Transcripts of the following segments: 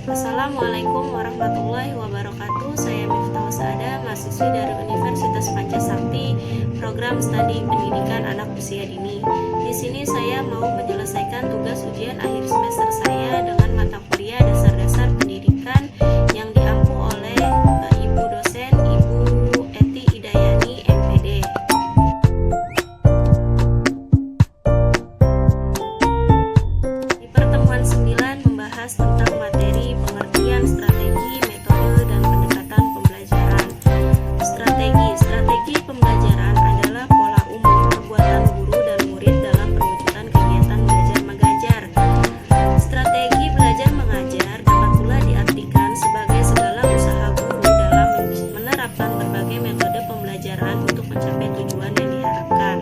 Assalamualaikum warahmatullahi wabarakatuh. Saya Miftah Sada, mahasiswi dari Universitas Pancasakti, program studi pendidikan anak usia dini. Di sini saya mau menyelesaikan tugas ujian akhir semester saya dengan mata kuliah dasar-dasar pendidikan yang diampu oleh Ibu dosen Ibu Eti Idayani, MPD. Di pertemuan 9 membahas tentang materi pengertian strategi, metode, dan pendekatan pembelajaran. Strategi pembelajaran adalah pola umum perbuatan guru dan murid dalam perwujudan kegiatan belajar mengajar. Strategi belajar mengajar dapat pula diartikan sebagai segala usaha guru dalam menerapkan berbagai metode pembelajaran untuk mencapai tujuan yang diharapkan.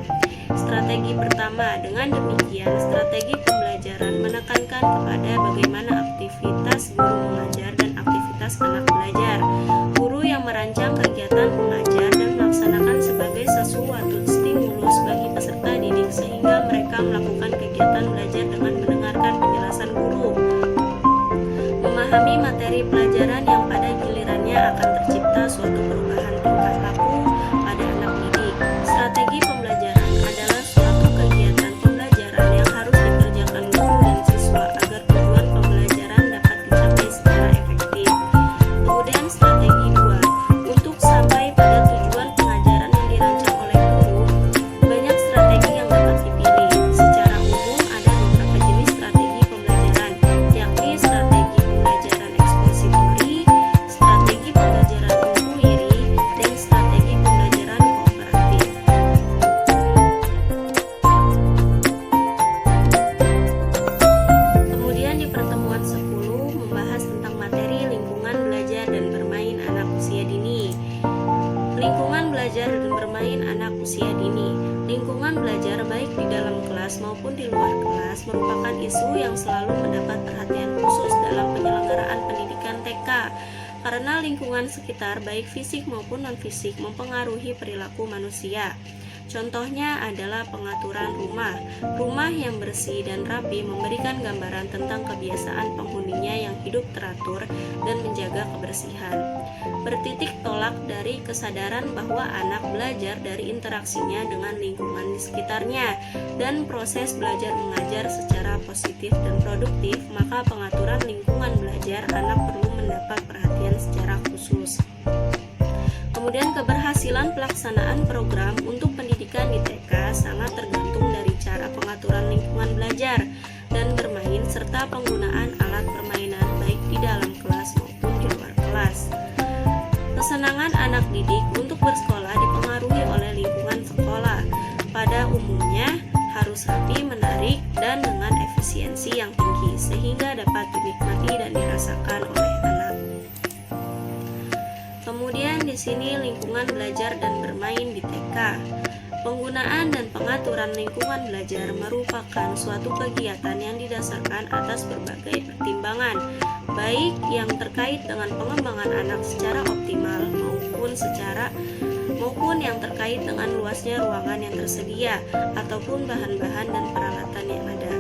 Strategi pertama, dengan demikian strategi pembelajaran menekankan kepada bagaimana aktivitas guru mengajar dan aktivitas anak belajar. Guru yang merancang kegiatan mengajar dan melaksanakan sebagai sesuatu stimulus bagi peserta didik sehingga mereka melakukan kegiatan belajar dengan mendengarkan penjelasan guru. Memahami materi pelajaran yang pada gilirannya akan tercipta suatu perubahan tingkah laku pada anak didik. Strategi pembelajaran adalah suatu kegiatan pembelajaran yang harus dikerjakan guru dan siswa agar tujuan pembelajaran dapat dicapai secara efektif. Kemudian strategi 2, untuk sampai pada tujuan pengajaran yang dirancang oleh guru, banyak strategi yang dapat dipilih. Secara umum ada beberapa jenis strategi pembelajaran, yakni strategi pembelajaran ekspositori, strategi pembelajaran inquiry, dan strategi pembelajaran kooperatif. Kemudian di pertemuan 10 membahas tentang materi lingkungan belajar dan bermain anak usia dini. Lingkungan belajar dan bermain anak usia dini. Lingkungan belajar baik di dalam kelas maupun di luar kelas merupakan isu yang selalu mendapat perhatian khusus dalam penyelenggaraan pendidikan TK. Karena lingkungan sekitar baik fisik maupun non-fisik mempengaruhi perilaku manusia. Contohnya adalah pengaturan rumah. Rumah yang bersih dan rapi memberikan gambaran tentang kebiasaan penghuninya yang hidup teratur dan menjaga kebersihan. Bertitik tolak dari kesadaran bahwa anak belajar dari interaksinya dengan lingkungan di sekitarnya dan proses belajar mengajar secara positif dan produktif, maka pengaturan lingkungan belajar anak perlu mendapat perhatian secara khusus. Kemudian keberhasilan pelaksanaan program untuk pendidikan di TK sangat tergantung dari cara pengaturan lingkungan belajar dan bermain serta penggunaan alat permainan baik di dalam kelas maupun di luar kelas. Kesenangan anak didik untuk bersekolah dipengaruhi oleh lingkungan sekolah. Pada umumnya harus rapi, menarik, dan dengan efisiensi yang tinggi sehingga dapat dinikmati dan dirasakan oleh anak. Kemudian di sini lingkungan belajar dan bermain di TK. Penggunaan dan pengaturan lingkungan belajar merupakan suatu kegiatan yang didasarkan atas berbagai pertimbangan, baik yang terkait dengan pengembangan anak secara optimal maupun yang terkait dengan luasnya ruangan yang tersedia ataupun bahan-bahan dan peralatan yang ada.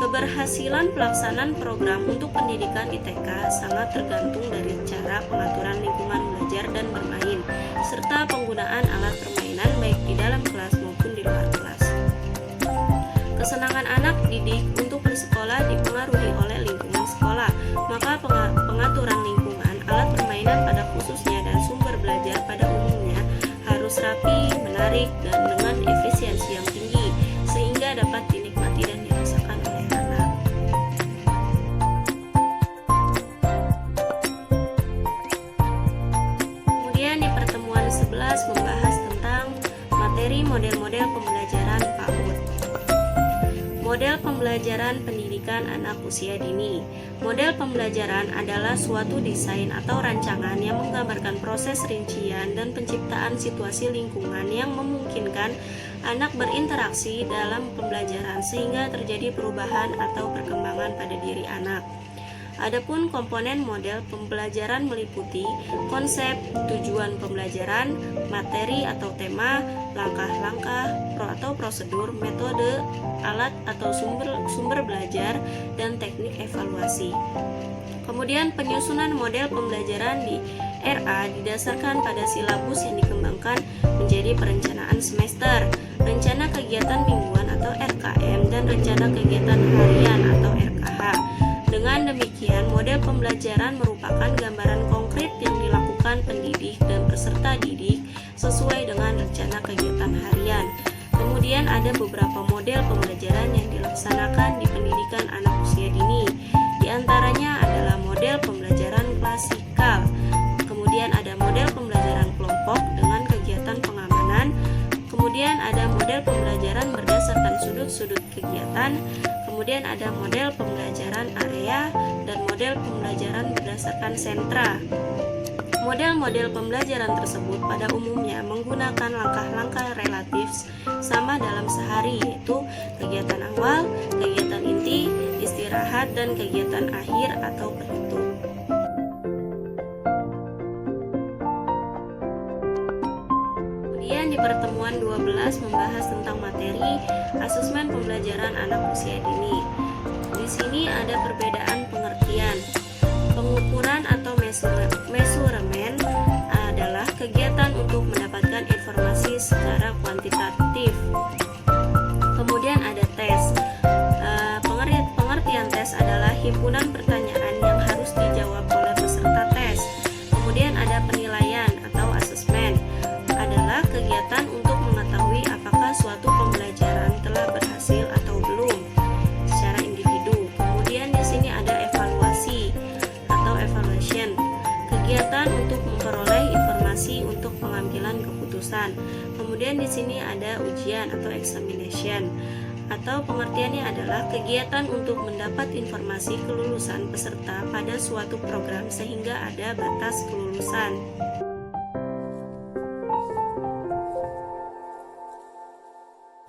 Keberhasilan pelaksanaan program untuk pendidikan di TK sangat tergantung dari cara pengaturan lingkungan belajar dan bermain, serta penggunaan alat permainan baik di dalam kelas maupun di luar kelas. Kesenangan anak didik untuk bersekolah dipengaruhi oleh lingkungan sekolah, maka pengaturan lingkungan, alat permainan pada khususnya dan sumber belajar pada umumnya harus rapi, menarik, dan dengan efisiensi yang tinggi, sehingga dapat dinikmati dan dirasakan oleh anak. Kemudian di pertemuan 11 membahas tentang materi model-model pembelajaran PAUD. Model pembelajaran pendidikan anak usia dini. Model pembelajaran adalah suatu desain atau rancangan yang menggambarkan proses rincian dan penciptaan situasi lingkungan yang memungkinkan anak berinteraksi dalam pembelajaran sehingga terjadi perubahan atau perkembangan pada diri anak. Adapun komponen model pembelajaran meliputi konsep, tujuan pembelajaran, materi atau tema, langkah-langkah atau prosedur, metode, alat atau sumber belajar, dan teknik evaluasi. Kemudian penyusunan model pembelajaran di RA didasarkan pada silabus yang dikembangkan menjadi perencanaan semester, rencana kegiatan mingguan atau RKM, dan rencana kegiatan harian atau RKH. Dengan demikian, model pembelajaran merupakan gambaran konkret yang dilakukan pendidik dan peserta didik sesuai dengan rencana kegiatan harian. Kemudian ada beberapa model pembelajaran yang dilaksanakan di pendidikan anak usia dini. Di antaranya adalah model pembelajaran klasikal. Kemudian ada model pembelajaran kelompok dengan kegiatan pengamanan. Kemudian ada model pembelajaran berdasarkan sudut-sudut kegiatan. Kemudian ada model pembelajaran area dan model pembelajaran berdasarkan sentra. Model-model pembelajaran tersebut pada umumnya menggunakan langkah-langkah relatif sama dalam sehari, yaitu kegiatan awal, kegiatan inti, istirahat, dan kegiatan akhir atau penutup. Kemudian di pertemuan 12 membahas tentang materi asesmen pembelajaran anak usia dini. Di sini ada perbedaan pengertian. Pengukuran atau measurement adalah kegiatan untuk mendapatkan informasi secara kuantitatif. Kemudian ada tes. Pengertian tes adalah himpunan pertanyaan yang harus dijawab oleh peserta tes. Kemudian ada penilaian atau asesmen, adalah kegiatan untuk mengetahui apakah suatu pembelajaran telah berhasil atau belum secara individu. Kemudian di sini ada evaluasi atau evaluation, kegiatan untuk memperoleh informasi untuk pengambilan keputusan. Kemudian di sini ada ujian atau examination, atau pengertiannya adalah kegiatan untuk mendapat informasi kelulusan peserta pada suatu program sehingga ada batas kelulusan.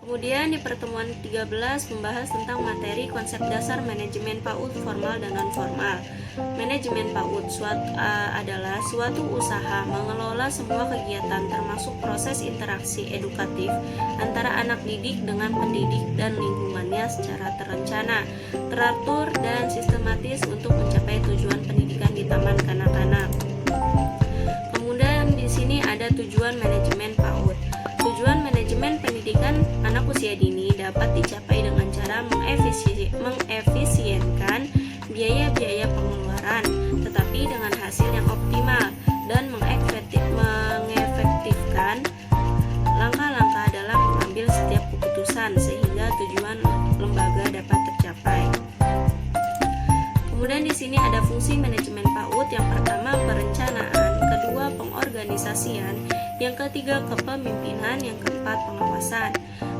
Kemudian di pertemuan 13 membahas tentang materi konsep dasar manajemen PAUD formal dan non-formal. Manajemen PAUD adalah suatu usaha mengelola semua kegiatan termasuk proses interaksi edukatif antara anak didik dengan pendidik dan lingkungannya secara terencana, teratur, dan sistematis untuk mencapai tujuan pendidikan di taman kanak-kanak. Kemudian di sini ada tujuan manajemen PAUD. Tujuan manajemen pendidikan anak usia dini dapat dicapai dengan cara mengefisienkan biaya-biaya pengeluaran, tetapi dengan hasil yang optimal, dan mengefektifkan langkah-langkah dalam mengambil setiap keputusan sehingga tujuan lembaga dapat tercapai. Kemudian di sini ada fungsi manajemen PAUD. Yang pertama perencanaan, kedua pengorganisasian, yang ketiga kepemimpinan, yang keempat pengawasan.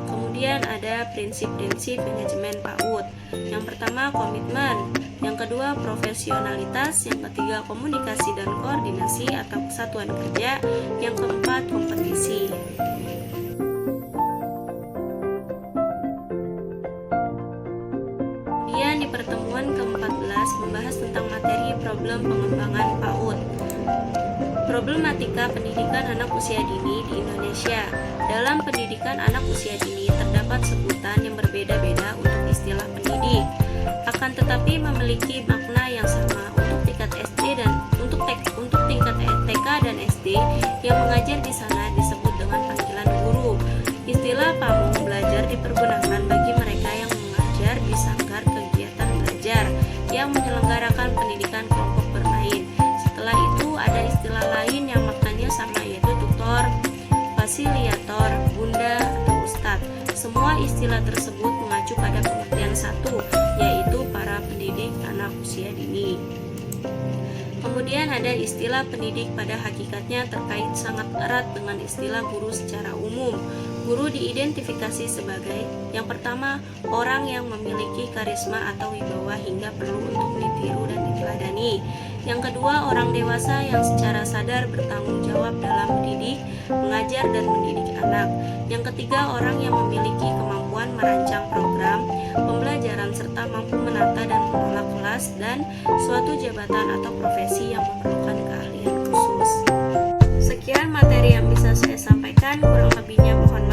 Kemudian ada prinsip-prinsip manajemen PAUD. Yang pertama komitmen, yang kedua profesionalitas, yang ketiga komunikasi dan koordinasi atau kesatuan kerja, yang keempat kompetisi. Kemudian di pertemuan ke-14 membahas tentang materi problem pengembangan PAUD. Problematika pendidikan anak usia dini di Indonesia. Dalam pendidikan anak usia dini terdapat sebutan yang berbeda-beda untuk istilah pendidik, akan tetapi memiliki makna yang sama untuk tingkat SD dan untuk tingkat TK dan SD yang mengajar di sana disebut dengan panggilan guru. Istilah pamong belajar dipergunakan bagi mereka yang mengajar di sanggar kegiatan belajar yang menyelenggarakan pendidikan kelompok bermain. Setelah itu ada istilah lain yang maknanya sama, yaitu tutor, fasilitator, bunda, atau ustadz. Semua istilah tersebut mengacu pada pengertian satu, yaitu para pendidik anak usia dini. Kemudian ada istilah pendidik pada hakikatnya terkait sangat erat dengan istilah guru secara umum. Guru diidentifikasi sebagai yang pertama, orang yang memiliki karisma atau wibawa hingga perlu untuk ditiru dan diteladani. Yang kedua, orang dewasa yang secara sadar bertanggung jawab dalam mendidik, mengajar, dan mendidik anak. Yang ketiga, orang yang memiliki kemampuan merancang program pembelajaran serta mampu menata dan mengelola kelas dan suatu jabatan atau profesi yang memerlukan keahlian khusus. Sekian materi yang bisa saya sampaikan, kurang lebihnya mohon